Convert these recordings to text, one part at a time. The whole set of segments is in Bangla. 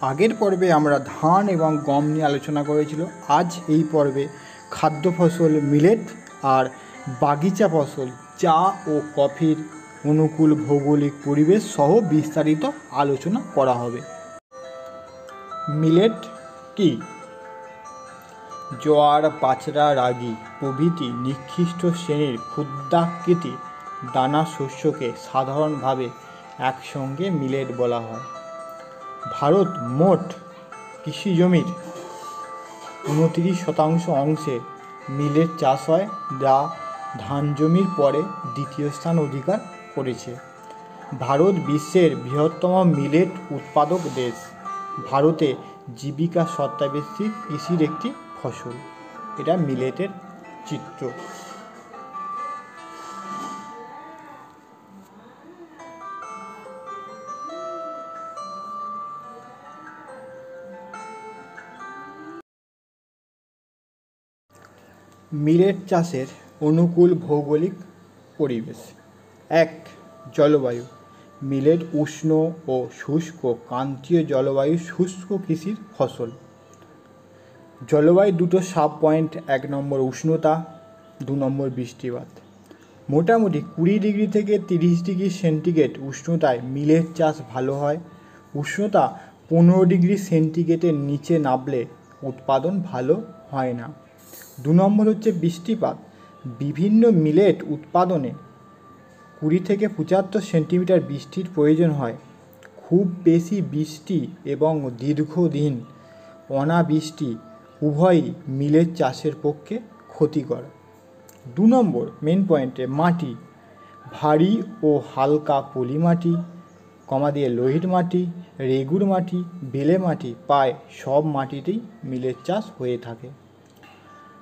আগের পর্বে আমরা ধান এবং গম নিয়ে আলোচনা করেছিল। আজ এই পর্বে খাদ্য ফসল মিলেট আর বাগিচা ফসল চা ও কফির অনুকূল ভৌগোলিক পরিবেশ সহ বিস্তারিত আলোচনা করা হবে। মিলেট কি? জোয়ার, বাজরা, রাগি প্রভৃতি নিকৃষ্ট শ্রেণীর ক্ষুদ্রাকৃতি দানা শস্যকে সাধারণভাবে একসঙ্গে মিলেট বলা হয়। ভারত মোট কৃষি জমির 29% অংশে মিলেট চাষ হয়, যা ধান জমির পরে দ্বিতীয় স্থান অধিকার করেছে। ভারত বিশ্বের বৃহত্তম মিলেট উৎপাদক দেশ। ভারতে জীবিকা সত্তাবেশী কৃষির একটি ফসল। এটা মিলেটের চিত্র। মিলেট চাষের অনুকূল ভৌগোলিক পরিবেশ। 1. জলবায়ু। মিলেট উষ্ণ ও শুষ্ক ক্রান্তীয় জলবায়ু শুষ্ক কৃষির ফসল। জলবায়ু দুটো সাব পয়েন্ট: 1 নম্বর উষ্ণতা, 2 নম্বর বৃষ্টিপাত। মোটামুটি 20 ডিগ্রি থেকে 30 ডিগ্রি সেন্টিগ্রেড উষ্ণতায় মিলেট চাষ ভালো হয়। উষ্ণতা 15 ডিগ্রি সেন্টিগ্রেডের নিচে নামলে উৎপাদন ভালো হয় না। 2 নম্বর হচ্ছে বৃষ্টিপাত। বিভিন্ন মিলেট উৎপাদনে 20 থেকে 75 সেন্টিমিটার বৃষ্টির প্রয়োজন হয়। খুব বেশি বৃষ্টি এবং দীর্ঘদিন অনাবৃষ্টি উভয়ই মিলেট চাষের পক্ষে ক্ষতিকর। 2 নম্বর মেন পয়েন্টে মাটি। ভারী ও হালকা পলি মাটি, লোহিত মাটি, রেগুর মাটি, বেলে মাটি, প্রায় সব মাটিতেই মিলেট চাষ হয়ে থাকে।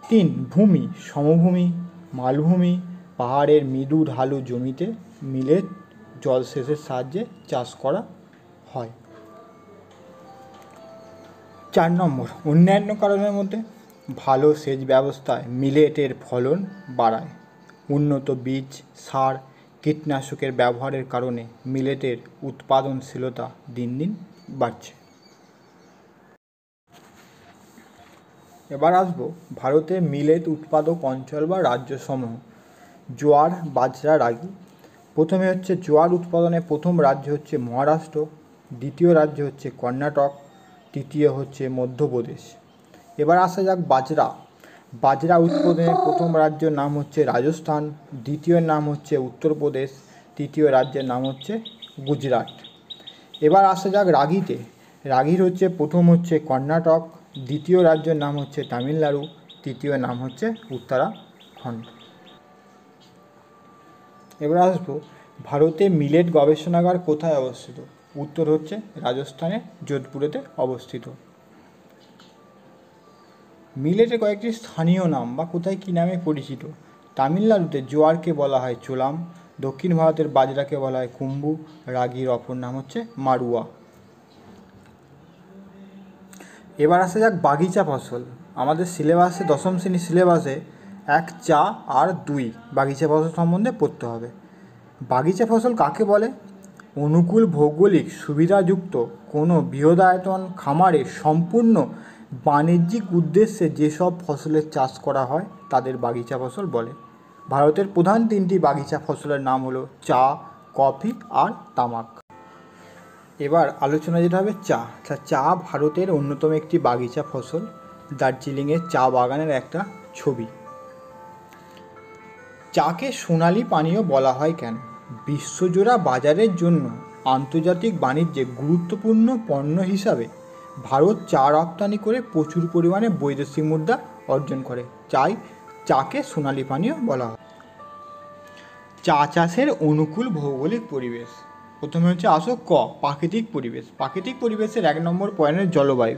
3. ভূমি। সমভূমি, মালভূমি, পাহাড়ের মৃদু ঢালু জমিতে মিলেট জলসেচের সাহায্যে চাষ করা হয়। 4 নম্বর অন্যান্য কারণের মধ্যে ভালো সেচ ব্যবস্থায় মিলেটের ফলন বাড়ায়। উন্নত বীজ, সার, কীটনাশকের ব্যবহারের কারণে মিলেটের উৎপাদনশীলতা দিন দিন বাড়ছে। এবার আসবো ভারতের মিলেট উৎপাদক অঞ্চল বা রাজ্যসমূহ। জোয়ার, বাজরা, রাগি। প্রথমে হচ্ছে জোয়ার উৎপাদনে প্রথম রাজ্য হচ্ছে মহারাষ্ট্র, দ্বিতীয় রাজ্য হচ্ছে কর্ণাটক, তৃতীয় হচ্ছে মধ্যপ্রদেশ। এবার আসা যাক বাজরা। বাজরা উৎপাদনের প্রথম রাজ্যের নাম হচ্ছে রাজস্থান, দ্বিতীয় নাম হচ্ছে উত্তরপ্রদেশ, তৃতীয় রাজ্যের নাম হচ্ছে গুজরাট। এবার আসা যাক রাগিতে। রাগির হচ্ছে প্রথম হচ্ছে কর্ণাটক, দ্বিতীয় রাজ্যের নাম হচ্ছে তামিলনাড়ু, তৃতীয় নাম হচ্ছে উত্তরাখণ্ড। এবার আসবো ভারতে মিলেট গবেষণাগার কোথায় অবস্থিত? উত্তর হচ্ছে রাজস্থানের যোধপুরেতে অবস্থিত। মিলেটের কয়েকটি স্থানীয় নাম বা কোথায় কী নামে পরিচিত। তামিলনাড়ুতে জোয়ারকে বলা হয় চোলাম, দক্ষিণ ভারতের বাজরাকে বলা হয় কুম্বু, রাগির অপর নাম হচ্ছে মারুয়া। এবার আসা যাক বাগিচা ফসল। আমাদের সিলেবাসে 10ম শ্রেণীর সিলেবাসে 1, চা আর 2 বাগিচা ফসল সম্বন্ধে পড়তে হবে। বাগিচা ফসল কাকে বলে? অনুকূল ভৌগোলিক সুবিধাযুক্ত কোনো বৃহদায়তন খামারে সম্পূর্ণ বাণিজ্যিক উদ্দেশ্যে যেসব ফসলের চাষ করা হয় তাদের বাগিচা ফসল বলে। ভারতের প্রধান 3টি বাগিচা ফসলের নাম হলো চা, কফি আর তামাক। এবার আলোচনা যেটা হবে চা। চা ভারতের অন্যতম একটি বাগিচা ফসল। দার্জিলিংয়ের চা বাগানের একটা ছবি। চাকে সোনালি পানীয় বলা হয় কেন? বিশ্বজোড়া বাজারের জন্য আন্তর্জাতিক বাণিজ্যে গুরুত্বপূর্ণ পণ্য হিসাবে ভারত চা রপ্তানি করে প্রচুর পরিমাণে বৈদেশিক মুদ্রা অর্জন করে। চাকে সোনালি পানীয় বলা হয়। চা চাষের অনুকূল ভৌগোলিক পরিবেশ। প্রথমে হচ্ছে প্রাকৃতিক পরিবেশ। প্রাকৃতিক পরিবেশের 1 নম্বর পয়েন্টের জলবায়ু।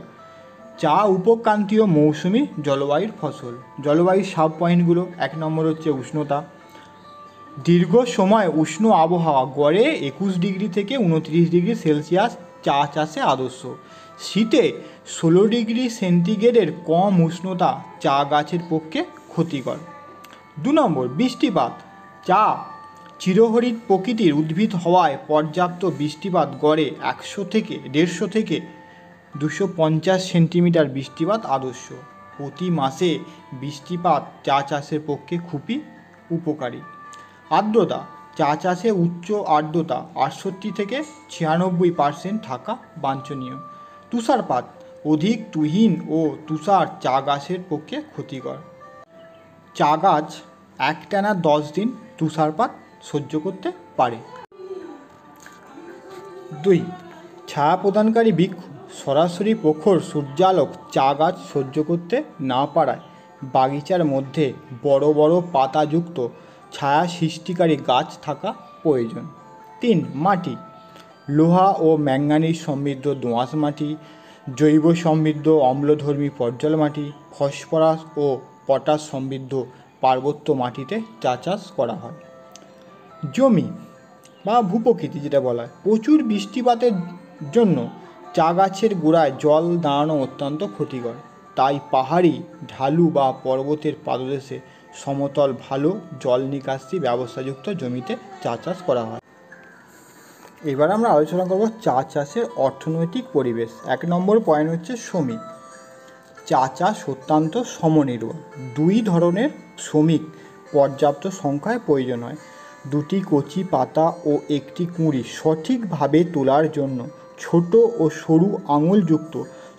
চা উপক্রান্তীয় মৌসুমি জলবায়ুর ফসল। জলবায়ুর সাব পয়েন্টগুলো: 1 নম্বর হচ্ছে উষ্ণতা। দীর্ঘ সময় উষ্ণ আবহাওয়া, গড়ে 21 ডিগ্রি থেকে 29 ডিগ্রি সেলসিয়াস চা চাষে আদর্শ। শীতে 16 ডিগ্রি সেন্টিগ্রেডের কম উষ্ণতা চা গাছের পক্ষে ক্ষতিকর। 2 নম্বর বৃষ্টিপাত। চা চিরহরিৎ প্রকৃতির উদ্ভিদ হওয়ায় পর্যাপ্ত বৃষ্টিপাত, গড়ে 100 থেকে 150 থেকে 250 সেন্টিমিটার বৃষ্টিপাত আদর্শ। প্রতি মাসে বৃষ্টিপাত চা চাষের পক্ষে খুবই উপকারী। আর্দ্রতা, চা চাষে উচ্চ আর্দ্রতা 68 থেকে 96% থাকা বাঞ্ছনীয়। তুষারপাত, অধিক তুহিন ও তুষার চা গাছের পক্ষে ক্ষতিকর। চা গাছ একটানা 10 দিন তুষারপাত সহ্য করতে পারে। 2. ছায়া প্রদানকারী বৃক্ষ, সরাসরি প্রখর সূর্যালোক চা গাছ সহ্য করতে না পারায় বাগিচার মধ্যে বড় বড় পাতাযুক্ত ছায়া সৃষ্টিকারী গাছ থাকা প্রয়োজন। 3. মাটি, লোহা ও ম্যাঙ্গানিজ সমৃদ্ধ দোআঁশ মাটি, জৈব সমৃদ্ধ অম্লধর্মী পর্জল মাটি, ফসফরাস ও পটাশ সমৃদ্ধ পার্বত্য মাটিতে চা চাষ করা হয়। জমি বা ভূপ্রকৃতি যেটা বলা হয়, প্রচুর বৃষ্টিপাতের জন্য চা গাছের গোড়ায় জল দাঁড়ানো অত্যন্ত ক্ষতিকর। তাই পাহাড়ি, ঢালু বা পর্বতের পাদদেশে সমতল ভালো জল নিকাশি ব্যবস্থাযুক্ত জমিতে চা চাষ করা হয়। এবার আমরা আলোচনা করব চা চাষের অর্থনৈতিক পরিবেশ। 1 নম্বর পয়েন্ট হচ্ছে শ্রমিক। চা চাষ অত্যন্ত শ্রমনির্ভর। 2 ধরনের শ্রমিক পর্যাপ্ত সংখ্যায় প্রয়োজন হয়। 2টি কচি পাতা ও 1টি কুঁড়ি সঠিকভাবে তোলার জন্য ছোট ও সরু আঙুলযুক্ত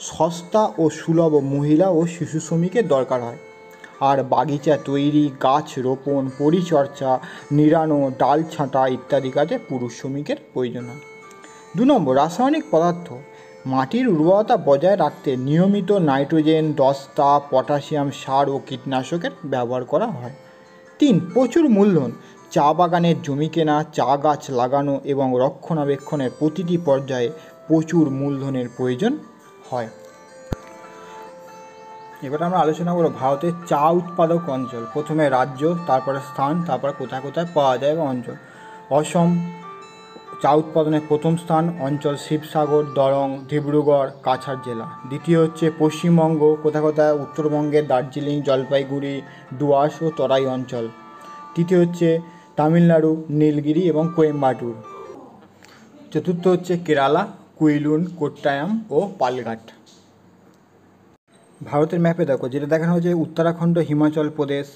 সস্তা ও সুলভ মহিলা ও শিশু শ্রমিকের দরকার হয়। আর বাগিচা তৈরি, গাছ রোপণ, পরিচর্যা, নিড়ানো, ডাল ছাঁটা ইত্যাদি কাজে পুরুষ শ্রমিকের প্রয়োজন হয়। 2 নম্বর রাসায়নিক পদার্থ। মাটির উর্বরতা বজায় রাখতে নিয়মিত নাইট্রোজেন, দস্তা, পটাশিয়াম সার ও কীটনাশকের ব্যবহার করা হয়। 3. প্রচুর মূলধন। চা বাগানের জমি কেনা, চা গাছ লাগানো এবং রক্ষণাবেক্ষণের প্রতিটি পর্যায়ে প্রচুর মূলধনের প্রয়োজন হয়। এবার আমরা আলোচনা করব ভারতের চা উৎপাদক অঞ্চল। প্রথমে রাজ্য, তারপরে স্থান, তারপর কোথায় কোথায় পাওয়া যায় এবং অঞ্চল। অসম চা উৎপাদনের প্রথম স্থান, অঞ্চল শিবসাগর, দরং, ডিব্রুগড়, কাছাড় জেলা। দ্বিতীয় হচ্ছে পশ্চিমবঙ্গ, কোথায় কোথায় উত্তরবঙ্গের দার্জিলিং, জলপাইগুড়ি, ডুয়ার্স ও তরাই অঞ্চল। তৃতীয় হচ্ছে তামিলনাড়ু, নীলগিরি এবং কোয়েম্বাটুর। চতুর্থ হচ্ছে কেরালা, কুইলুন, কোট্টায়াম ও পালঘাট। ভারতের ম্যাপে দেখো, যেটা দেখানো হয়েছে উত্তরাখণ্ড, হিমাচল প্রদেশ।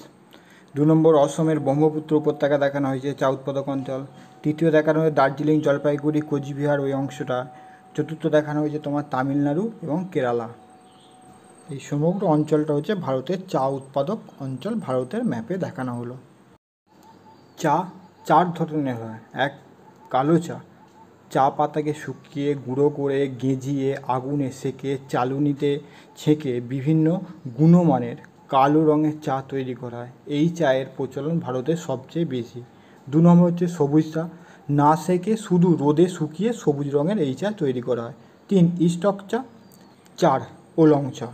2 নম্বর অসমের ব্রহ্মপুত্র উপত্যকা দেখানো হয়েছে চা উৎপাদক অঞ্চল। তৃতীয় দেখানো হয়েছে দার্জিলিং, জলপাইগুড়ি, কোচবিহার ওই অংশটা। চতুর্থ দেখানো হয়েছে তোমার তামিলনাড়ু এবং কেরালা। এই সমগ্র অঞ্চলটা হচ্ছে ভারতের চা উৎপাদক অঞ্চল, ভারতের ম্যাপে দেখানো হলো। চা 4 ধরনের হয়। 1. কালো চা। চা পাতাকে শুকিয়ে গুঁড়ো করে গেঁজিয়ে আগুনে সেঁকে চালুনিতে ছেঁকে বিভিন্ন গুণমানের কালো রঙের চা তৈরি করা হয়। এই চায়ের প্রচলন ভারতে সবচেয়ে বেশি। 2 নম্বর হচ্ছে সবুজ চা। না সেঁকে শুধু রোদে শুকিয়ে সবুজ রঙের এই চা তৈরি করা হয়। 3. স্টক চা। 4. ওলং চা।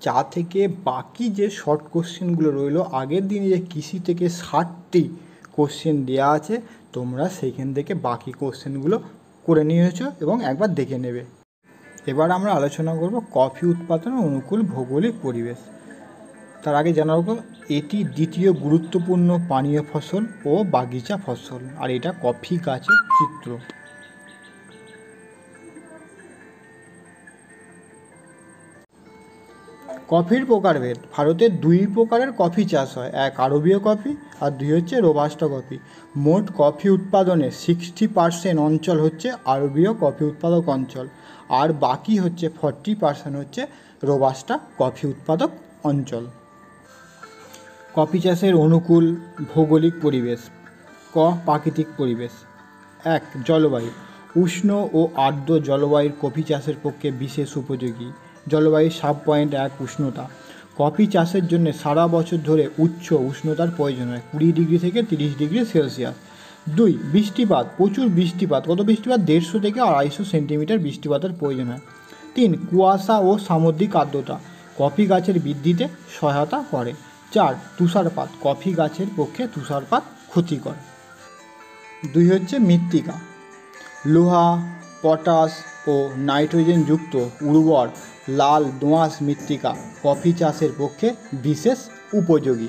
চা থেকে বাকি যে শর্ট কোশ্চেনগুলো রইল, আগের দিনে যে কৃষি থেকে 60টি কোশ্চেন দেওয়া আছে, তোমরা সেইখান থেকে বাকি কোশ্চেনগুলো করে নিয়েছো এবং একবার দেখে নেবে। এবার আমরা আলোচনা করব কফি উৎপাদনের অনুকূল ভৌগোলিক পরিবেশ। তার আগে জানা হোক, এটি দ্বিতীয় গুরুত্বপূর্ণ পানীয় ফসল ও বাগিচা ফসল, আর এটা কফি গাছের চিত্র। কফির প্রকারভেদ। ভারতে 2 প্রকারের কফি চাষ হয়। 1. আরবীয় কফি আর 2 হচ্ছে রোবাস্টা কফি। মোট কফি উৎপাদনের 60% অঞ্চল হচ্ছে আরবীয় কফি উৎপাদক অঞ্চল, আর বাকি হচ্ছে 40% হচ্ছে রোবাস্টা কফি উৎপাদক অঞ্চল। কফি চাষের অনুকূল ভৌগোলিক পরিবেশ। প্রাকৃতিক পরিবেশ। 1. জলবায়ু। উষ্ণ ও আর্দ্র জলবায়ুর কফি চাষের পক্ষে বিশেষ উপযোগী। জলবায়ু 7.1 উষ্ণতা। কফি চাষের জন্য সারা বছর ধরে উচ্চ উষ্ণতার প্রয়োজন হয়, 20 ডিগ্রি থেকে 30 ডিগ্রি সেলসিয়াস। 2. বৃষ্টিপাত। প্রচুর বৃষ্টিপাত। কত বৃষ্টিপাত? 150 থেকে 250 সেন্টিমিটার বৃষ্টিপাতের প্রয়োজন হয়। 3. কুয়াশা ও সামুদ্রিক আর্দ্রতা কফি গাছের বৃদ্ধিতে সহায়তা করে। 4. তুষারপাত। কফি গাছের পক্ষে তুষারপাত ক্ষতিকর। 2 হচ্ছে মৃত্তিকা। লোহা, পটাশ ও নাইট্রোজেনযুক্ত উর্বর লাল দোআঁশ মৃত্তিকা কফি চাষের পক্ষে বিশেষ উপযোগী।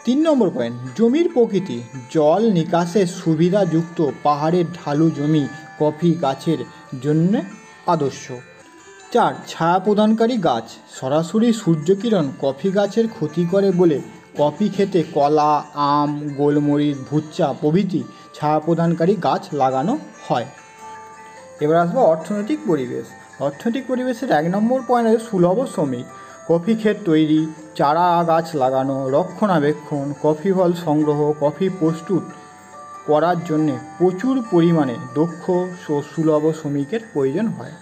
3 নম্বর পয়েন্ট, জমির প্রকৃতি। জল নিকাশের সুবিধাযুক্ত পাহাড়ের ঢালু জমি কফি গাছের জন্য আদর্শ। 4. ছায়া প্রদানকারী গাছ। সরাসরি সূর্যকিরণ কফি গাছের ক্ষতি করে বলে কফি খেতে কলা, আম, গোলমরিচ, ভুচ্চা প্রভৃতি ছায়া প্রদানকারী গাছ লাগানো হয়। এবার আসবো অর্থনৈতিক পরিবেশ। অর্থনৈতিক পরিবেশের 1 নম্বর পয়েন্ট সুলভ শ্রমিক। কফি ক্ষেত তৈরি, চারা গাছ লাগানো, রক্ষণাবেক্ষণ, কফি ফল সংগ্রহ, কফি প্রস্তুত করার জন্যে প্রচুর পরিমাণে দক্ষ ও সুলভ শ্রমিকের প্রয়োজন হয়।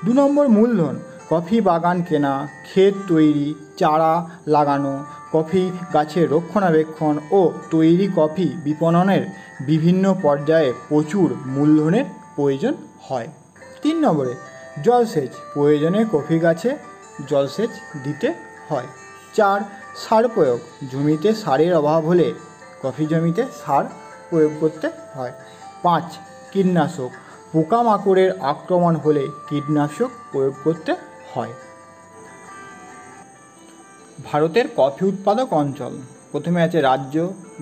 2 নম্বর মূলধন। কফি বাগান কেনা, ক্ষেত তৈরি, চারা লাগানো, কফি গাছের রক্ষণাবেক্ষণ ও তৈরি কফি বিপণনের বিভিন্ন পর্যায়ে প্রচুর মূলধনের প্রয়োজন হয়। 3 নম্বরে জলসেচ। প্রয়োজনে কফি গাছে জলসেচ দিতে হয়। 4. সার প্রয়োগ। জমিতে সারের অভাব হলে কফি জমিতে সার প্রয়োগ করতে হয়। 5. কীটনাশক। পোকামাকড়ের আক্রমণ হলে কীটনাশক প্রয়োগ করতে হয়। ভারতের কফি উৎপাদক অঞ্চল। প্রথমে আছে রাজ্য,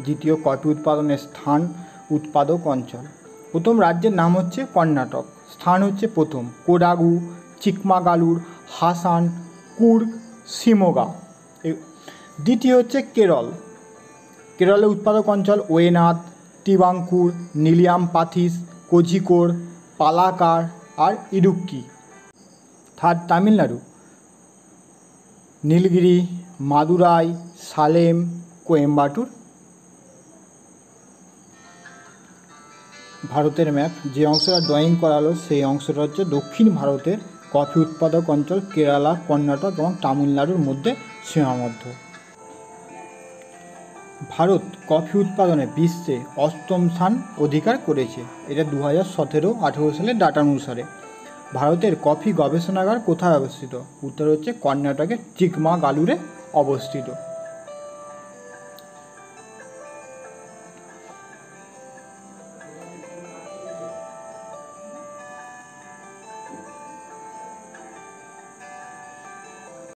দ্বিতীয় কফি উৎপাদনের স্থান, উৎপাদক অঞ্চল। প্রথম রাজ্যের নাম হচ্ছে কর্ণাটক, স্থান হচ্ছে প্রথম কোডাগু, চিকমাগালুর, হাসান, কুর্গ, শিমোগা। দ্বিতীয় হচ্ছে কেরল। কেরলের উৎপাদক অঞ্চল ওয়েনাদ, টিবাঙ্কুর, নীলিয়ামপাথিস, কোঝিকোড, পালাক্কাড় আর ইডুক্কি। থার্ড তামিলনাড়ু, নীলগিরি, মাদুরাই, সালেম, কোয়েম্বাটুর। ভারতের ম্যাপ যে অংশটা ড্রয়িং করালো সেই অংশটা হচ্ছে দক্ষিণ ভারতের কফি উৎপাদক অঞ্চল কেরালা, কর্ণাটক এবং তামিলনাড়ুর মধ্যে সীমাবদ্ধ। ভারত কফি উৎপাদনে বিশ্বে 8ম স্থান অধিকার করেছে, এটা 2017-18 সালের ডাটা অনুসারে। ভারতের কফি গবেষণাগার কোথায় অবস্থিত? উত্তর হচ্ছে কর্ণাটকের চিকমাগালুরে অবস্থিত।